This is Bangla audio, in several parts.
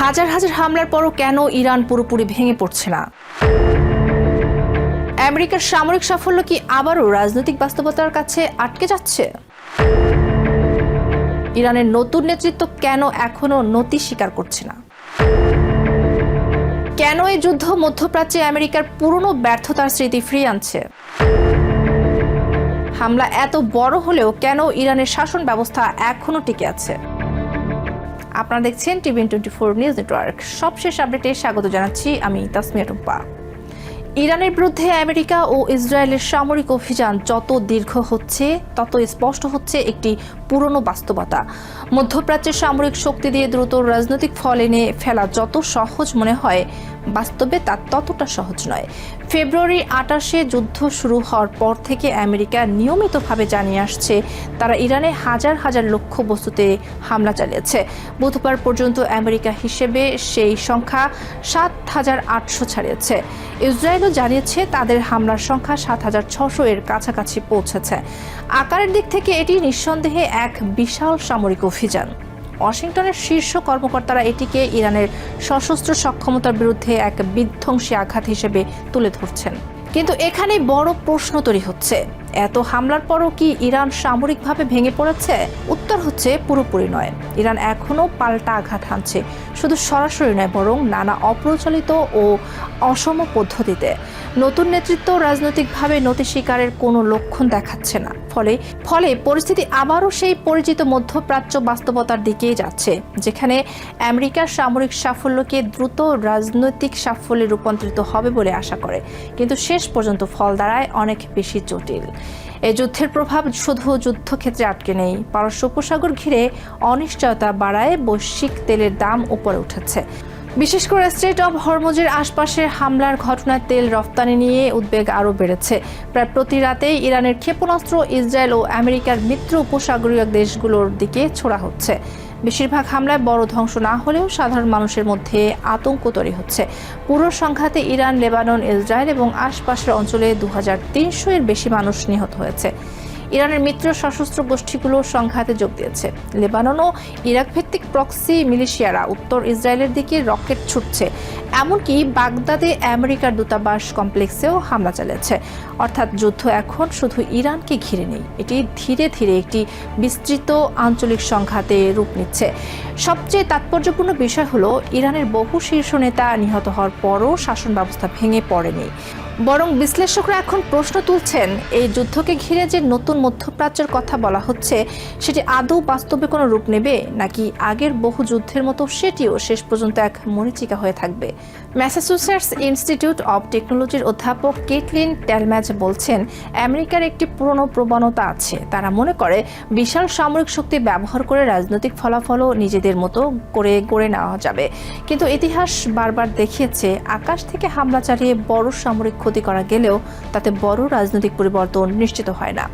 হাজার হাজার হামলার পরও কেন ইরান পুরোপুরি ভেঙে পড়ছে না? আমেরিকার সামরিক সাফল্য কি আবারও রাজনৈতিক বাস্তবতার কাছে আটকে যাচ্ছে? ইরানের নতুন নেতৃত্ব কেন এখনো নতি স্বীকার করছে না? কেন এই যুদ্ধ মধ্যপ্রাচ্যে আমেরিকার পুরনো ব্যর্থতার স্মৃতি ফিরিয়ে আনছে? হামলা এত বড় হলেও কেন ইরানের শাসন ব্যবস্থা এখনো টিকে আছে? আপনারা দেখছেন TVN24 নিউজ নেটওয়ার্ক। সবশেষ আপডেটে স্বাগত জানাচ্ছি আমি তাসমিয়া টুম্পা। ইরানের বিরুদ্ধে আমেরিকা ও ইসরায়েলের সামরিক অভিযান যত দীর্ঘ হচ্ছে তত স্পষ্ট হচ্ছে একটি পুরনো বাস্তবতা। মধ্যপ্রাচ্যের সামরিক শক্তি দিয়ে দ্রুত রাজনৈতিক ফল এনে ফেলা যত সহজ মনে হয়, বাস্তবে তা ততটা সহজ নয়। ফেব্রুয়ারি 28-এ যুদ্ধ শুরু হওয়ার পর থেকে আমেরিকা নিয়মিতভাবে জানিয়ে আসছে তারা ইরানে হাজার হাজার লক্ষ্যবস্তুতে হামলা চালিয়েছে। বুধবার পর্যন্ত আমেরিকা হিসেবে সেই সংখ্যা 7,800 ছাড়িয়েছে। ইসরায়েলও জানিয়েছে তাদের হামলার সংখ্যা 7,600 এর কাছাকাছি পৌঁছেছে। আকারের দিক থেকে এটি নিঃসন্দেহে এক বিশাল সামরিক অভিযান। ওয়াশিংটনের শীর্ষ কর্মকর্তারা এটিকে ইরানের সশস্ত্র সক্ষমতার বিরুদ্ধে এক বিধ্বংসী আঘাত হিসেবে তুলে ধরছেন। কিন্তু এখানে বড় প্রশ্ন তৈরি হচ্ছে, এত হামলার পরও কি ইরান সামরিকভাবে ভেঙে পড়েছে? উত্তর হচ্ছে পুরোপুরি নয়। ইরান এখনও পাল্টা আঘাত হানছে, শুধু সরাসরি নয় বরং নানা অপ্রচলিত ও অসম পদ্ধতিতে। নতুন নেতৃত্ব রাজনৈতিকভাবে নতি স্বীকারের কোনো লক্ষণ দেখাচ্ছে না। ফলে পরিস্থিতি আবারও সেই পরিচিত মধ্যপ্রাচ্য বাস্তবতার দিকেই যাচ্ছে, যেখানে আমেরিকার সামরিক সাফল্যকে দ্রুত রাজনৈতিক সাফল্যে রূপান্তরিত হবে বলে আশা করে, কিন্তু শেষ পর্যন্ত ফল দাঁড়ায় অনেক বেশি জটিল। এই যুদ্ধের প্রভাব শুধু যুদ্ধক্ষেত্রে আটকে নেই, পারস্য উপসাগর ঘিরে অনিশ্চয়তা বাড়ায় বৈশ্বিক তেলের দাম উপরে উঠেছে। বিশেষ করে স্ট্রেট অব হরমুজের আশপাশের হামলার ঘটনায় তেল রফতানি নিয়ে উদ্বেগ আরও বেড়েছে। প্রায় প্রতি রাতেই ইরানের ক্ষেপণাস্ত্র ইসরায়েল ও আমেরিকার মিত্র উপসাগরীয় দেশগুলোর দিকে ছোড়া হচ্ছে। বেশিরভাগ হামলায় বড় ধ্বংস না হলেও সাধারণ মানুষের মধ্যে আতঙ্ক তৈরি হচ্ছে। পুরো সংঘাতে ইরান, লেবানন, ইসরায়েল এবং আশপাশের অঞ্চলে 2,300 এর বেশি মানুষ নিহত হয়েছে। ইরানের মিত্র সশস্ত্র গোষ্ঠীগুলো সংঘাতে যোগ দিয়েছে। লেবানন ও ইরাক ভিত্তিক প্রক্সি মিলিশিয়ারা উত্তর ইসরায়েলের দিকে রকেট ছুটছে। এমনকি বাগদাদে আমেরিকার দূতাবাস কমপ্লেক্সেও হামলা চালিয়েছে। অর্থাৎ যুদ্ধ এখন শুধু ইরানকে ঘিরে নেই, এটি ধীরে ধীরে একটি বিস্তৃত আঞ্চলিক সংঘাতে রূপ নিচ্ছে। সবচেয়ে তাৎপর্যপূর্ণ বিষয় হলো, ইরানের বহু শীর্ষ নেতা নিহত হওয়ার পরও শাসন ব্যবস্থা ভেঙে পড়েনি। বরং বিশ্লেষকরা এখন প্রশ্ন তুলছেন, এই যুদ্ধকে ঘিরে যে নতুন মধ্যপ্রাচ্যের কথা বলা হচ্ছে সেটি আদৌ বাস্তবে কোনো রূপ নেবে, নাকি আগের বহু যুদ্ধের মতো সেটিও শেষ পর্যন্ত এক মরীচিকা হয়ে থাকবে? ম্যাসাচুসেটস ইনস্টিটিউট অব টেকনোলজির অধ্যাপক কেটলিন টেলম্যাচ বলছেন, আমেরিকার একটি পুরনো প্রবণতা আছে। তারা মনে করে বিশাল সামরিক শক্তি ব্যবহার করে রাজনৈতিক ফলাফলও নিজেদের মতো করে গড়ে নেওয়া যাবে। কিন্তু ইতিহাস বারবার দেখিয়েছে, আকাশ থেকে হামলা চালিয়ে বড় সামরিক ক্ষতি করা গেলেও তাতে বড় রাজনৈতিক পরিবর্তন নিশ্চিত হয় না।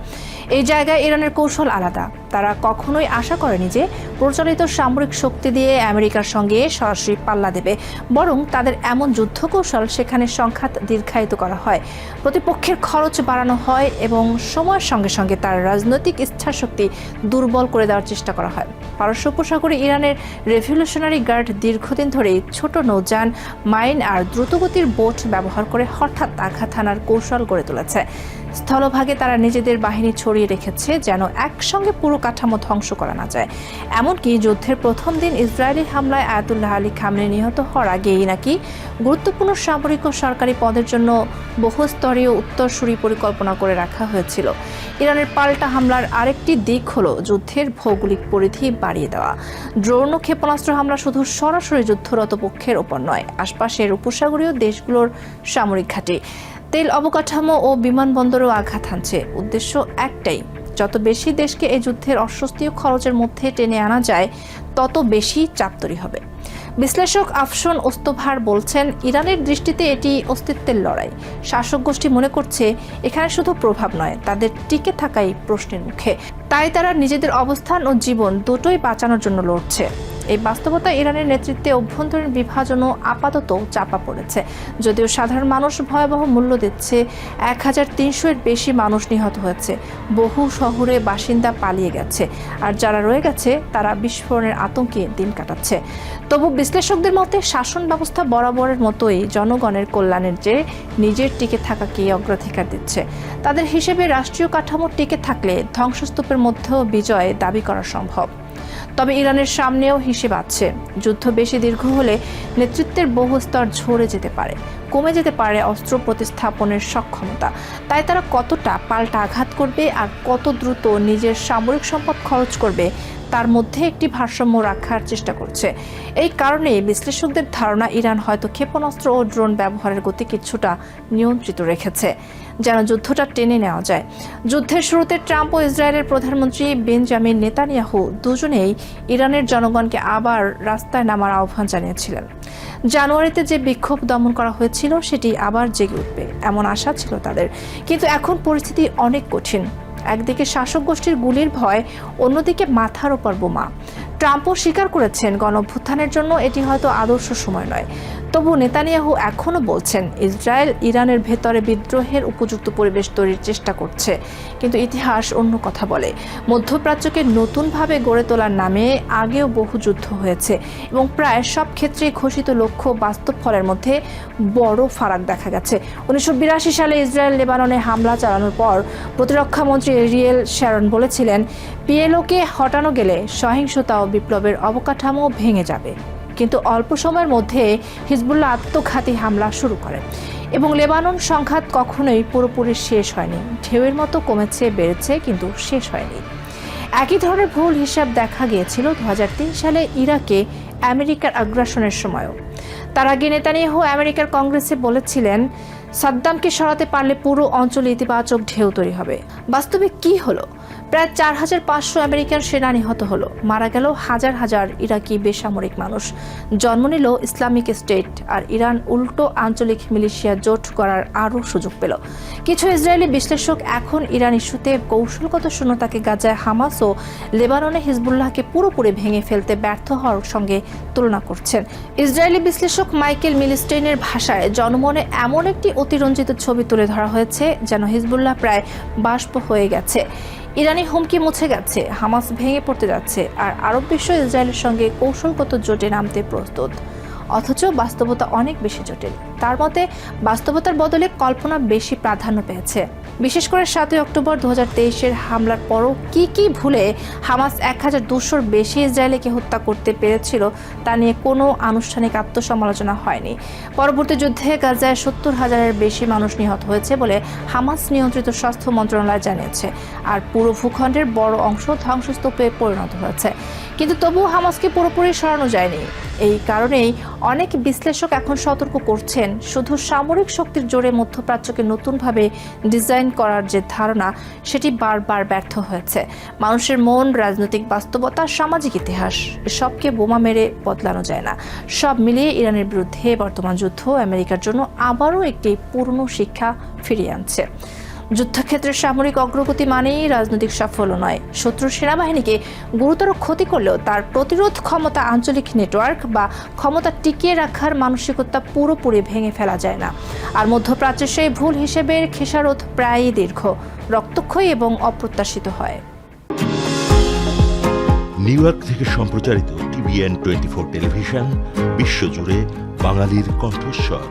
এই জায়গায় ইরানের কৌশল আলাদা। তারা কখনোই আশা করেনি যে প্রচলিত সামরিক শক্তি দিয়ে আমেরিকার সঙ্গে সরাসরি পাল্লা দেবে, বরং তাদের এমন যুদ্ধ কৌশল সেখানে সংঘাত দীর্ঘায়িত করা হয়, প্রতিপক্ষের খরচ বাড়ানো হয় এবং সময়ের সঙ্গে সঙ্গে তার রাজনৈতিক ইচ্ছাশক্তি দুর্বল করে দেওয়ার চেষ্টা করা হয়। পারস্য উপসাগরে ইরানের রেভলিউশনারি গার্ড দীর্ঘদিন ধরেই ছোট নৌযান, মাইন আর দ্রুতগতির বোট ব্যবহার করে হঠাৎ আঘাত হানার কৌশল গড়ে তুলেছে। স্থলভাগে তারা নিজেদের বাহিনী ছড়িয়ে রেখেছে যেন একসঙ্গে পুরো কাঠামো ধ্বংস করা না যায়। এমনকি যুদ্ধের প্রথম দিন ইসরায়েলি হামলায় আয়াতুল্লাহ আলী খামেনি নিহত হওয়ার আগেই নাকি গুরুত্বপূর্ণ সামরিক ও সরকারি পদের জন্য বহুস্তরীয় উত্তরসূরি পরিকল্পনা করে রাখা হয়েছিল। ইরানের পাল্টা হামলার আরেকটি দিক হলো যুদ্ধের ভৌগোলিক পরিধি বাড়িয়ে দেওয়া। ড্রোন ও ক্ষেপণাস্ত্র হামলা শুধু সরাসরি যুদ্ধরত পক্ষের ওপর নয়, আশপাশের উপসাগরীয় দেশগুলোর সামরিক ঘাঁটি, তেল অবকাঠামো ও বিমানবন্দরেও আঘাত হানছে। উদ্দেশ্য একটাই, যত বেশি দেশকে এই যুদ্ধের অস্বস্তি ও খরচের মধ্যে টেনে আনা যায় তত বেশি চাপ তৈরি হবে। বিশ্লেষক আফশন ওস্তভার বলছেন, ইরানের দৃষ্টিতে এটি অস্তিত্বের লড়াই। শাসক গোষ্ঠী মনে করছে এখানে শুধু প্রভাব নয়, তাদের টিকে থাকাই প্রশ্নের মুখে। তাই তারা নিজেদের অবস্থান ও জীবন দুটোই বাঁচানোর জন্য লড়ছে। এই বাস্তবতা ইরানের নেতৃত্বে অভ্যন্তরীণ বিভাজনও আপাতত চাপা পড়েছে। যদিও সাধারণ মানুষ ভয়াবহ মূল্য দিচ্ছে, 1300-এর বেশি মানুষ নিহত হয়েছে, বহু শহরে বাসিন্দা পালিয়ে গেছে, আর যারা রয়ে গেছে তারা বিস্ফোরণের আতঙ্কে দিন কাটাচ্ছে। তবু বিশ্লেষকদের মতে শাসন ব্যবস্থা বরাবরের মতোই জনগণের কল্যাণের চেয়ে নিজের টিকে থাকাকে অগ্রাধিকার দিচ্ছে। তাদের হিসেবে রাষ্ট্রীয় কাঠামো টিকে থাকলে ধ্বংসস্তূপের মধ্যেও বিজয় দাবি করা সম্ভব। তবে ইরানের সামনেও হিসেব আছে। যুদ্ধ বেশি দীর্ঘ হলে নেতৃত্বের বহু স্তর ঝরে যেতে পারে, কমে যেতে পারে অস্ত্র প্রতিস্থাপনের সক্ষমতা। তাই তারা কতটা পাল্টা আঘাত করবে আর কত দ্রুত নিজের সামরিক সম্পদ খরচ করবে তার মধ্যে একটি ভারসাম্য রাখার চেষ্টা করছে। এই কারণে বিশ্লেষকদের ধারণা ইরান হয়তো ক্ষেপণাস্ত্র ও ড্রোন ব্যবহারের গতি কিছুটা নিয়ন্ত্রিত রেখেছে, যেন যুদ্ধটা টেনে নেওয়া যায়। যুদ্ধের শুরুতে ট্রাম্প ও ইসরায়েলের প্রধানমন্ত্রী বেঞ্জামিন নেতানিয়াহু দুজনেই ইরানের জনগণকে আবার রাস্তায় নামার আহ্বান জানিয়েছিলেন। জানুয়ারিতে যে বিক্ষোভ দমন করা হয়েছিল সেটি আবার জেগে উঠবে এমন আশা ছিল তাদের। কিন্তু এখন পরিস্থিতি অনেক কঠিন। একদিকে শাসক গোষ্ঠীর গুলির ভয়, অন্যদিকে মাথার ওপর বোমা। ট্রাম্পও স্বীকার করেছেন গণঅভ্যুত্থানের জন্য এটি হয়তো আদর্শ সময় নয়। তবু নেতানিয়াহু এখনও বলছেন ইসরায়েল ইরানের ভেতরে বিদ্রোহের উপযুক্ত পরিবেশ তৈরির চেষ্টা করছে। কিন্তু ইতিহাস অন্য কথা বলে। মধ্যপ্রাচ্যকে নতুনভাবে গড়ে তোলার নামে আগেও বহু যুদ্ধ হয়েছে এবং প্রায় সব ক্ষেত্রেই ঘোষিত লক্ষ্য বাস্তব ফলের মধ্যে বড় ফারাক দেখা গেছে। 1982 সালে ইসরায়েল লেবাননে হামলা চালানোর পর প্রতিরক্ষামন্ত্রী এরিয়েল শ্যারন বলেছিলেন, পিএলওকে হটানো গেলে সহিংসতা ও বিপ্লবের অবকাঠামো ভেঙে যাবে। কিন্তু অল্প সময়ের মধ্যে হিজবুল্লাহ আত্মঘাতী হামলা শুরু করে এবং লেবানন সংঘাত কখনোই পুরোপুরি শেষ হয়নি। ঢেউয়ের মতো কমেছে, বেড়েছে, কিন্তু শেষ হয়নি। একই ধরনের ভুল হিসাব দেখা গিয়েছিল 2003 সালে ইরাকে আমেরিকার আগ্রাসনের সময়ও। তার আগে নেতানিয়াহু আমেরিকার কংগ্রেসে বলেছিলেন, সাদ্দামকে সরাতে পারলে পুরো অঞ্চলে ইতিবাচক ঢেউ তৈরি হবে। বাস্তবে কি হলো? প্রায় 4500 আমেরিকান সেনা নিহত হলো, মারা গেল হাজার হাজার ইরাকি বেসামরিক মানুষ, জন্ম নিল ইসলামিক স্টেট, আর ইরান উল্টো আঞ্চলিক মিলিশিয়া জোট করার আরও সুযোগ পেল। কিছু ইসরায়েলি বিশ্লেষক এখন ইরান ইস্যুতে কৌশলগত শূন্যতাকে গাজায় হামাস ও লেবাননে হিজবুল্লাহকে পুরোপুরি ভেঙে ফেলতে ব্যর্থ হওয়ার সঙ্গে তুলনা করছেন। ইসরায়েলি বিশ্লেষক মাইকেল মিলস্টেইনের ভাষায় জনমনে এমন একটি অতিরঞ্জিত ছবি তুলে ধরা হয়েছে যেন হিজবুল্লাহ প্রায় বাষ্প হয়ে গেছে, ইরানি হুমকি মুছে গেছে, হামাস ভেঙে পড়তে যাচ্ছে, আর আরব বিশ্ব ইসরায়েলের সঙ্গে কৌশলগত জোটে নামতে প্রস্তুত। অথচ বাস্তবতা অনেক বেশি জটিল। তার মতে বাস্তবতার বদলে কল্পনা বেশি প্রাধান্য পেয়েছে। বিশেষ করে 7 অক্টোবর 2023-এর হামলার পরও কি ভুলে হামাস 1200-র বেশি ইসরায়েলিকে হত্যা করতে পেরেছিল তা নিয়ে কোনো আনুষ্ঠানিক আত্মসমালোচনা হয়নি। পরবর্তী যুদ্ধে গাজায় 70,000-এর বেশি মানুষ নিহত হয়েছে বলে হামাস নিয়ন্ত্রিত স্বাস্থ্য মন্ত্রণালয় জানিয়েছে, আর পুরো ভূখণ্ডের বড় অংশ ধ্বংসস্তূপে পরিণত হয়েছে। কিন্তু তবুও হামাসকে পুরোপুরি সরানো যায়নি। এই কারণেই অনেক বিশ্লেষক এখন সতর্ক করছেন, শুধু সামরিক শক্তির জোরে মধ্যপ্রাচ্যকে নতুনভাবে ডিজাইন করার যে ধারণা সেটি বারবার ব্যর্থ হয়েছে। মানুষের মন, রাজনৈতিক বাস্তবতা, সামাজিক ইতিহাস সবকে বোমা মেরে বদলানো যায় না। সব মিলিয়ে ইরানের বিরুদ্ধে বর্তমান যুদ্ধ আমেরিকার জন্য আবারও একটি পুরনো শিক্ষা ফিরিয়ে আনছে। যুদ্ধক্ষেত্রের সামরিক অগ্রগতি মানেই রাজনৈতিক সাফল্য নয়। শত্রুর সেনাবাহিনীকে গুরুতর ক্ষতি করলেও তার প্রতিরোধ ক্ষমতা, আঞ্চলিক নেটওয়ার্ক বা ক্ষমতা টিকিয়ে রাখার মানসিকতা পুরোপুরি ভেঙে ফেলা যায় না। আর মধ্যপ্রাচ্যের সেই ভুল হিসেবের খেসারত প্রায়ই দীর্ঘ, রক্তক্ষয়ী এবং অপ্রত্যাশিত হয়। নিউ ইয়র্ক থেকে সম্প্রচারিত TVN 24 টেলিভিশন বিশ্বজুড়ে বাঙালির কণ্ঠস্বর।